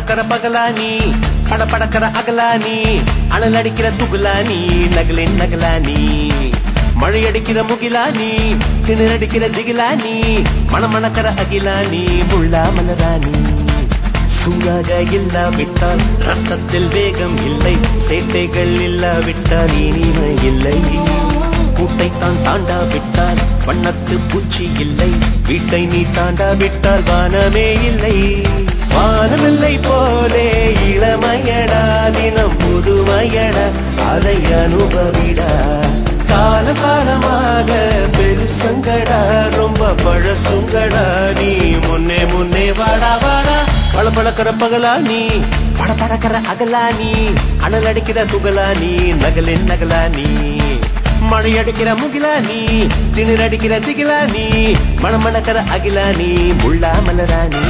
பழக்கற பகலானி படபடக்கற அகலானி அனல் அடிக்கிற துகுலானி நகலின் நகலானி மழையடிக்கிற முகிலானி திணறடிக்கிற திகிலானி மணமணக்கற அகிலானி முள்ளா மலராணி சூடாக இல்லாவிட்டால் ரத்தத்தில் வேகம் இல்லை சேட்டைகள் இல்லாவிட்டால் இனிமை இல்லை கூட்டைத்தான் தாண்டாவிட்டால் வண்ணத்து பூச்சி இல்லை வீட்டை நீ தாண்டாவிட்டால் வானமே இல்லை வானமில்லை போலே இளமையடா தினம் புதுமையடா அதை அனுபவிடா கால காலமாக பெருசங்கடா ரொம்ப பழசுங்கடா நீ முன்னே முன்னே வாடா வாடா பழப்பழக்கிற பகலானி படபடக்கிற அகலானி அனல் அடிக்கிற துகலானி நகலின் நகலானி மழையடிக்கிற முகிலானி திணறடிக்கிற திகிலானி மணமணக்கிற அகிலானி முள்ளா மலராணி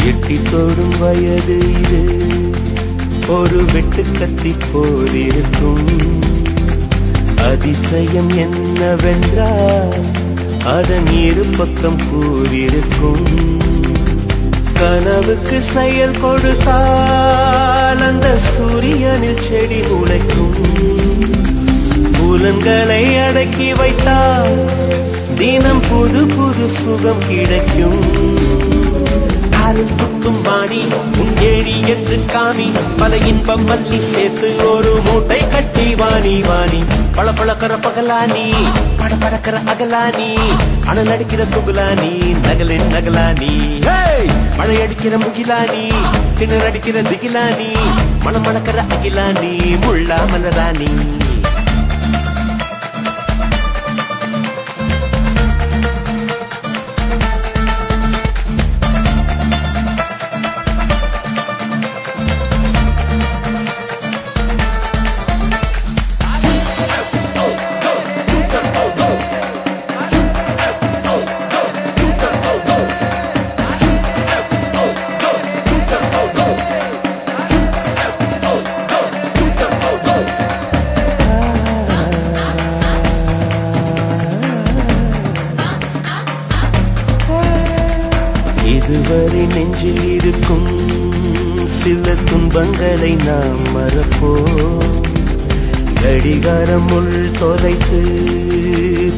எட்டி தோடும் வயது இது ஒரு வெட்டு கத்தி போலிருக்கும் அதிசயம் என்னவென்றால் அதன் இரு பக்கம் கூறியிருக்கும் கனவுக்கு செயல் கொடுத்தால் அந்த சூரியனில் செடி முளைக்கும் புலன்களை அடக்கி வைத்தால் தினம் புது புது சுகம் கிடைக்கும் காலில் குத்தும் வாணி உங்கேடி என்று காமி பல இன்பம் மல்லி சேர்த்து ஒரு மூட்டை கட்டி வாணி வாணி பழப்பழக்கிற பகலானி படபடக்கிற அகலானி அனல் அடிக்கிற துகுலானி நகலின் நகலானி மழையடிக்கிற முகிலானி திணறடிக்கிற திகிலானி மணமணக்கிற அகிலானி முள்ளா மலராணி இதுவரை நெஞ்சில் இருக்கும் சில துன்பங்களை நாம் மறப்போம் கடிகாரம் உள் தொலைத்து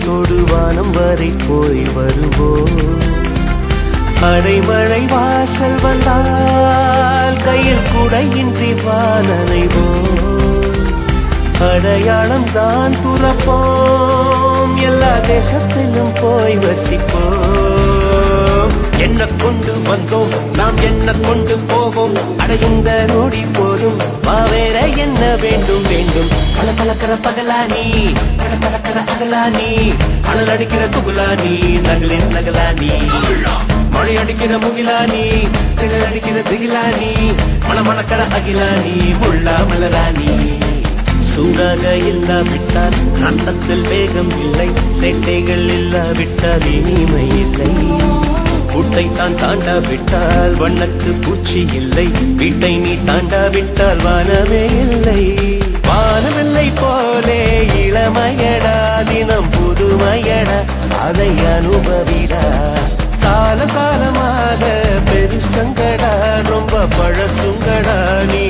தொடுவானம் வரை போய் வருவோம் அடைமழை வாசல் வந்தால் கையில் குடையின்றி வானனைவோம் அடையாளம் தான் துறப்போம் எல்லா தேசத்திலும் போய் வசிப்போம் என்ன கொண்டு வந்தோம் நாம் என்ன கொண்டு போவோம் அடையுந்த நோடி போதும் வேற என்ன வேண்டும் வேண்டும் பழப்பழக்கிற பகலானி பழப்பழக்கிற அகலானி அனல் அடிக்கிற துகுலானி நகலின் நகலானி மழை அடிக்கிற முகிலானி திணறடிக்கிற அடிக்கிற திகிலானி மணமணக்கிற அகிலானி முள்ளா மலராணி சூடாக இல்லாவிட்டால் ரத்தத்தில் வேகம் இல்லை சேட்டைகள் இல்லாவிட்டால் இனிமை இல்லை கூட்டைத்தான் தாண்டாவிட்டால் வண்ணத்து பூச்சி இல்லை வீட்டை நீ தாண்டாவிட்டால் வானமே இல்லை வானமில்லை போலே இளமையடா தினம் புதுமையடா அதை அனுபவிடா கால காலமாக பெருசங்கடா ரொம்ப பழசுங்கடா நீ